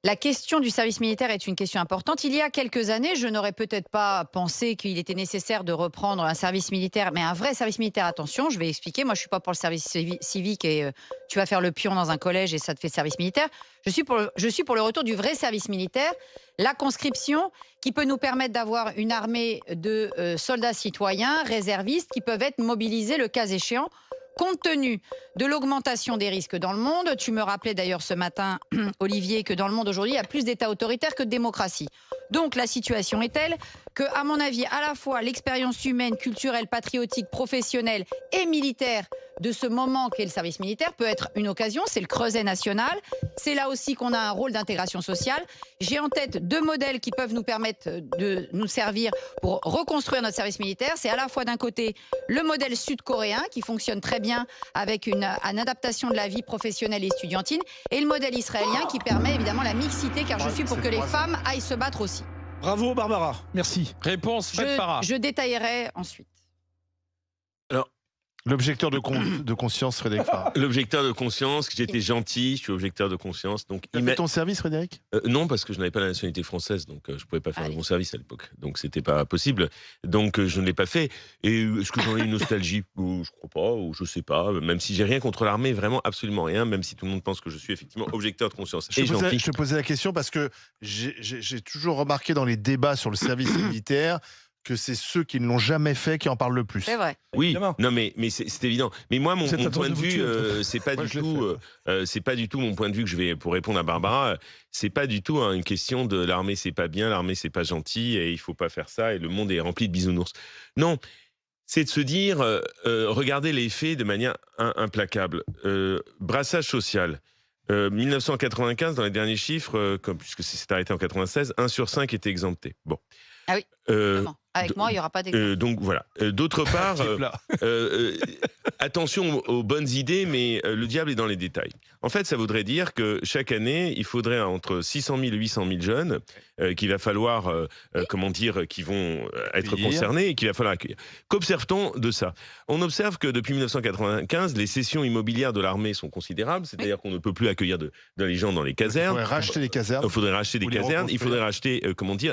La question du service militaire est une question importante. Il y a quelques années, je n'aurais peut-être pas pensé qu'il était nécessaire de reprendre un service militaire, mais un vrai service militaire. Attention, je vais expliquer. Moi, je suis pas pour le service civique et tu vas faire le pion dans un collège et ça te fait service militaire. Je suis pour le retour du vrai service militaire, la conscription qui peut nous permettre d'avoir une armée de soldats citoyens, réservistes, qui peuvent être mobilisés le cas échéant. Compte tenu de l'augmentation des risques dans le monde, tu me rappelais d'ailleurs ce matin, Olivier, que dans le monde aujourd'hui, il y a plus d'États autoritaires que de démocratie. Donc la situation est telle que, à mon avis, à la fois l'expérience humaine, culturelle, patriotique, professionnelle et militaire de ce moment qu'est le service militaire peut être une occasion. C'est le creuset national. C'est là aussi qu'on a un rôle d'intégration sociale. J'ai en tête deux modèles qui peuvent nous permettre de nous servir pour reconstruire notre service militaire. C'est à la fois d'un côté le modèle sud-coréen qui fonctionne très bien avec une adaptation de la vie professionnelle et estudiantine et le modèle israélien qui permet évidemment la mixité car je suis pour que les femmes aillent se battre aussi. Bravo Barbara, merci. Réponse faite par A. Je détaillerai ensuite. Alors, L'objecteur de conscience, Frédéric Farah. l'objecteur de conscience, que j'étais gentil, je suis objecteur de conscience. Donc, Tu as fait ton service, Frédéric? non, parce que je n'avais pas la nationalité française, donc je ne pouvais pas faire mon service à l'époque. Donc, c'était pas possible. Donc, je ne l'ai pas fait. Et est-ce que j'en ai une nostalgie? Je crois pas, ou je sais pas. Même si j'ai rien contre l'armée, vraiment absolument rien, même si tout le monde pense que je suis effectivement objecteur de conscience. Je te posais la question parce que j'ai toujours remarqué dans les débats sur le service militaire que c'est ceux qui ne l'ont jamais fait qui en parlent le plus. C'est vrai. Oui, Évidemment. non mais c'est évident. Mais moi, mon point de vue, c'est pas Moi, du je l'ai tout, c'est pas du tout mon point de vue que je vais pour répondre à Barbara. C'est pas du tout une question de l'armée, c'est pas bien, l'armée c'est pas gentil et il faut pas faire ça et le monde est rempli de bisounours. Non, c'est de se dire, regardez les faits de manière implacable. Brassage social. 1995, dans les derniers chiffres, puisque c'est arrêté en 96, 1 sur 5 était exempté. Bon. Ah oui. Avec moi, il n'y aura pas d'exemple. Donc voilà. D'autre part, attention aux bonnes idées, mais le diable est dans les détails. En fait, ça voudrait dire que chaque année, il faudrait entre 600 000 et 800 000 jeunes qu'il va falloir, qui vont être concernés et qu'il va falloir accueillir. Qu'observe-t-on de ça? On observe que depuis 1995, les cessions immobilières de l'armée sont considérables, c'est-à-dire qu'on ne peut plus accueillir des gens dans les casernes. Il faudrait racheter les casernes. Il faudrait racheter des casernes, il faudrait racheter,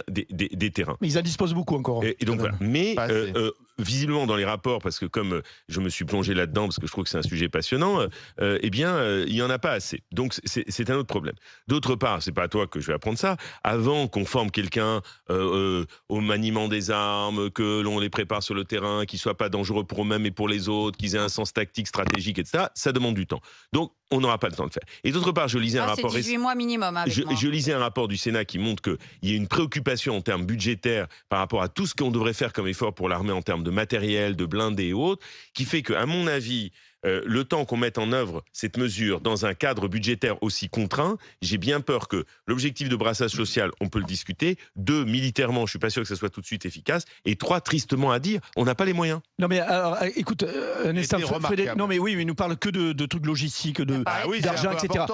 des terrains. Mais ils en disposent beaucoup encore. Et donc voilà. Mais Pas assez. visiblement dans les rapports, parce que comme je me suis plongé là-dedans, parce que je trouve que c'est un sujet passionnant, il n'y en a pas assez. Donc c'est un autre problème. D'autre part, c'est pas à toi que je vais apprendre ça. Avant qu'on forme quelqu'un au maniement des armes, que l'on les prépare sur le terrain, qu'ils soient pas dangereux pour eux-mêmes et pour les autres, qu'ils aient un sens tactique, stratégique, etc. Ça demande du temps. Donc on n'aura pas le temps de le faire. Et d'autre part, je lisais un rapport. C'est 18 mois minimum. Je lisais un rapport du Sénat qui montre qu'il y a une préoccupation en termes budgétaires par rapport à tout ce qu'on devrait faire comme effort pour l'armée en termes de matériel, de blindés et autres, qui fait qu'à mon avis, le temps qu'on mette en œuvre cette mesure dans un cadre budgétaire aussi contraint, j'ai bien peur que l'objectif de brassage social, on peut le discuter. 2, militairement, je suis pas sûr que ça soit tout de suite efficace. Et 3, tristement à dire, on n'a pas les moyens. Non mais alors, écoute, un instant, remarquable. non mais oui, mais il nous parle que de trucs logistiques, d'argent, etc.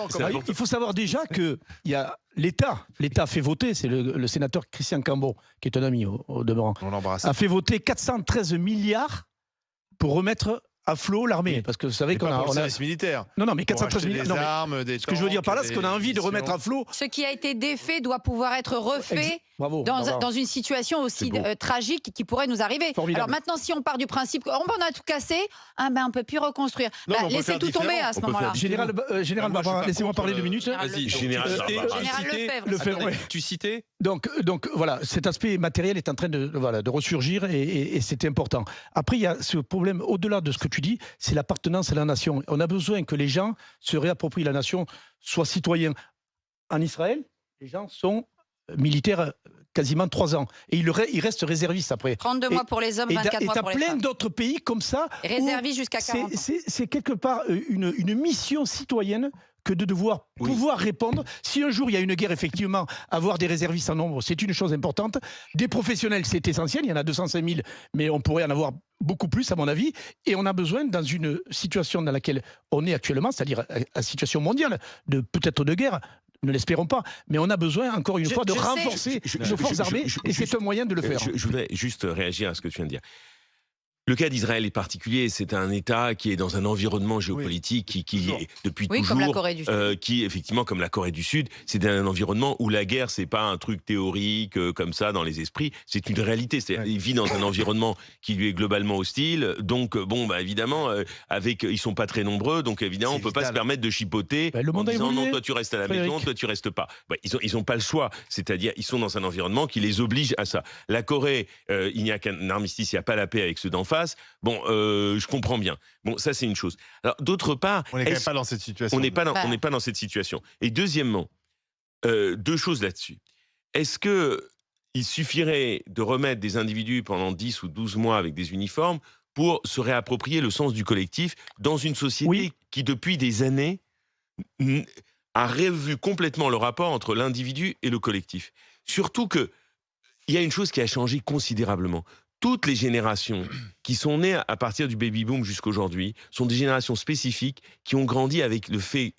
Il faut savoir déjà que il y a l'État a fait voter, c'est le sénateur Christian Cambon, qui est un ami au demeurant, On l'embrasse. a fait voter 413 milliards pour remettre à flot l'armée, parce que vous savez qu'on a, le service militaire. Non, mais 413 milliards. Des Non, mais armes, des ce que je veux dire par là, c'est qu'on a envie de munitions. remettre à flot. Ce qui a été défait doit pouvoir être refait Bravo, dans une situation aussi tragique qui pourrait nous arriver. Formidable. Alors maintenant, si on part du principe qu'on a tout cassé, on ne peut plus reconstruire. Non, mais on peut laissez faire tout tomber différent. à ce On peut moment-là. Général moi, je Barbara, suis pas laissez-moi contre, parler 2 minutes. Vas-y, Général Lefebvre. Tu citais Donc voilà, cet aspect matériel est en train de ressurgir et c'est important. Après, il y a ce problème, au-delà de ce que tu dis, c'est l'appartenance à la nation. On a besoin que les gens se réapproprient la nation, soient citoyens. En Israël, les gens sont militaires quasiment 3 ans. Et ils restent réservistes après. 32 mois pour les hommes, 24 mois pour les plein femmes. d'autres pays comme ça. Réservistes jusqu'à 40 ans. C'est quelque part une mission citoyenne que de devoir pouvoir répondre. Si un jour il y a une guerre, effectivement, avoir des réservistes en nombre, c'est une chose importante. Des professionnels, c'est essentiel. Il y en a 205 000, mais on pourrait en avoir beaucoup plus, à mon avis. Et on a besoin, dans une situation dans laquelle on est actuellement, c'est-à-dire la situation mondiale, peut-être de guerre, ne l'espérons pas, mais on a besoin, encore une fois, de renforcer nos forces armées, et c'est un moyen de le faire. Je voudrais juste réagir à ce que tu viens de dire. Le cas d'Israël est particulier. C'est un État qui est dans un environnement géopolitique qui est depuis toujours, comme la Corée du Sud. qui effectivement comme la Corée du Sud, c'est un environnement où la guerre c'est pas un truc théorique comme ça dans les esprits. C'est une réalité. Il vit dans un environnement qui lui est globalement hostile. Donc évidemment, ils sont pas très nombreux. Donc évidemment, on peut pas se permettre de chipoter en disant non, toi tu restes à la maison, toi tu restes pas. Ils ont pas le choix. C'est-à-dire, ils sont dans un environnement qui les oblige à ça. La Corée, il n'y a qu'un armistice, il n'y a pas la paix avec ceux d'en face. Je comprends bien. Bon, ça c'est une chose. Alors d'autre part, on n'est quand même pas dans cette situation. On n'est pas dans cette situation. Et deuxièmement, deux choses là-dessus. Est-ce que il suffirait de remettre des individus pendant 10 ou 12 mois avec des uniformes pour se réapproprier le sens du collectif dans une société qui, depuis des années, a revu complètement le rapport entre l'individu et le collectif. Surtout qu'il y a une chose qui a changé considérablement. Toutes les générations qui sont nées à partir du baby-boom jusqu'aujourd'hui sont des générations spécifiques qui ont grandi avec le fait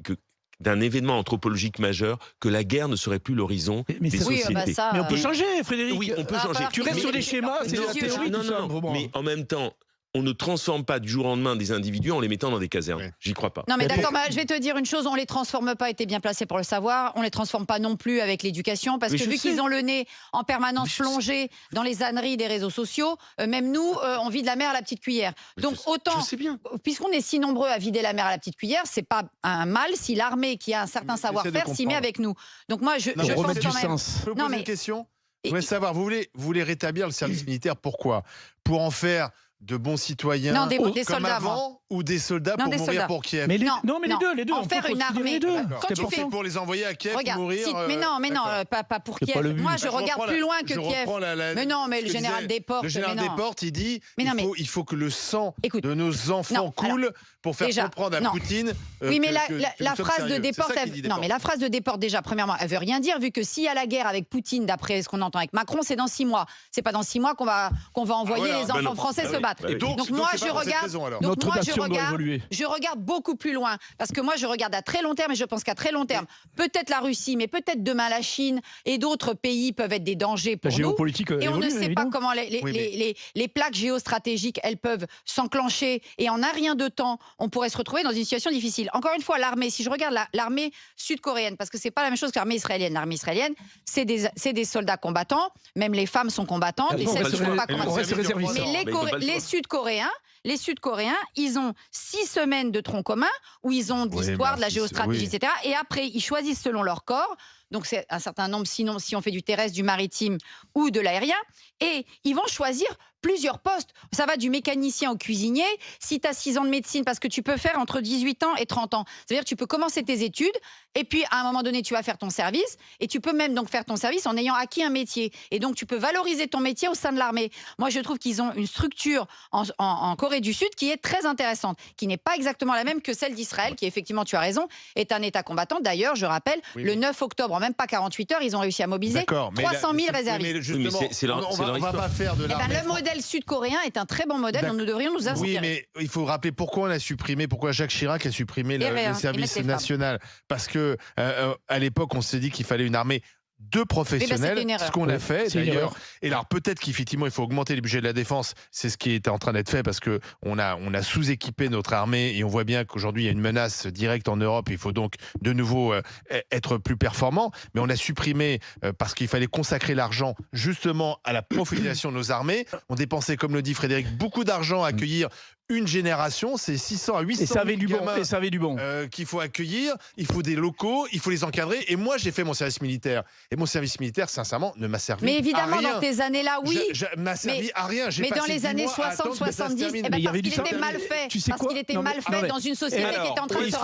d'un événement anthropologique majeur, que la guerre ne serait plus l'horizon des sociétés. Mais on peut changer, Frédéric. Oui, on peut changer. Tu restes sur des schémas, c'est la théorie. Non, mais en même temps, on ne transforme pas du jour au lendemain des individus en les mettant dans des casernes. Oui. J'y crois pas. Non mais d'accord, je vais te dire une chose, on les transforme pas, était bien placé pour le savoir, on les transforme pas non plus avec l'éducation, parce que vu qu'ils ont le nez en permanence plongé dans les âneries des réseaux sociaux, même nous, on vide la mer à la petite cuillère. Donc autant, puisqu'on est si nombreux à vider la mer à la petite cuillère, c'est pas un mal si l'armée qui a un certain savoir-faire s'y met avec nous. Donc moi, je pense quand même... Je peux poser une question. Je voudrais savoir, vous voulez rétablir le service militaire, pourquoi? Pour en faire de bons citoyens des comme soldats, avant, ou des soldats pour mourir pour Kiev? Mais les deux. En faire une armée. Quand tu fais pour les envoyer à Kiev, mourir. Mais non, pas pour Kiev. Moi, je regarde plus loin que Kiev. Mais non, mais le général Desportes. Le général Desportes, il dit il faut que le sang de nos enfants coule pour faire comprendre à Poutine. Oui, mais la phrase de Desportes, non, mais la phrase de Desportes, déjà, premièrement, elle veut rien dire, vu que s'il y a la guerre avec Poutine, d'après ce qu'on entend avec Macron, c'est dans 6 mois. C'est pas dans 6 mois qu'on va envoyer les enfants français se battre. Donc moi, je regarde beaucoup plus loin, parce que moi, je regarde à très long terme, et je pense qu'à très long terme, peut-être la Russie, mais peut-être demain la Chine et d'autres pays peuvent être des dangers pour nous. Et on ne sait pas comment les plaques géostratégiques, elles peuvent s'enclencher, et en un rien de temps, on pourrait se retrouver dans une situation difficile. Encore une fois, l'armée, si je regarde l'armée sud-coréenne, parce que c'est pas la même chose que l'armée israélienne. L'armée israélienne, c'est des soldats combattants, même les femmes sont combattantes, mais les Sud-Coréens, ils ont 6 semaines de tronc commun où ils ont de l'histoire, de la géostratégie, etc. Et après, ils choisissent selon leur corps. Donc, c'est un certain nombre, sinon, si on fait du terrestre, du maritime ou de l'aérien. Et ils vont choisir plusieurs postes. Ça va du mécanicien au cuisinier. Si tu as 6 ans de médecine, parce que tu peux faire entre 18 ans et 30 ans. C'est-à-dire que tu peux commencer tes études et puis à un moment donné, tu vas faire ton service et tu peux même donc faire ton service en ayant acquis un métier. Et donc, tu peux valoriser ton métier au sein de l'armée. Moi, je trouve qu'ils ont une structure en Corée du Sud qui est très intéressante, qui n'est pas exactement la même que celle d'Israël, qui effectivement, tu as raison, est un État combattant. D'ailleurs, je rappelle, le 9 octobre, en même pas 48 heures, ils ont réussi à mobiliser 300 000 réservistes. On va pas faire de l'armée. Le modèle sud-coréen est un très bon modèle dont nous devrions nous inspirer. Oui, mais il faut rappeler pourquoi Jacques Chirac a supprimé le service national. Parce que à l'époque, on s'est dit qu'il fallait une armée de professionnels, ce qu'on a fait d'ailleurs. Et alors peut-être qu'effectivement il faut augmenter les budgets de la défense, c'est ce qui est en train d'être fait parce que on a sous-équipé notre armée et on voit bien qu'aujourd'hui il y a une menace directe en Europe. Il faut donc de nouveau être plus performant. Mais on a supprimé parce qu'il fallait consacrer l'argent justement à la professionnalisation de nos armées. On dépensait, comme le dit Frédéric, beaucoup d'argent à accueillir une génération, c'est 600 à 800 gamins qu'il faut accueillir, il faut des locaux, il faut les encadrer. Et moi, j'ai fait mon service militaire. Et mon service militaire, sincèrement, ne m'a servi à rien. Mais évidemment, dans tes années-là, oui. M'a servi à rien. Mais dans les années 60, 70, parce qu'il était mal fait. Parce qu'il était mal fait dans une société qui était en train de se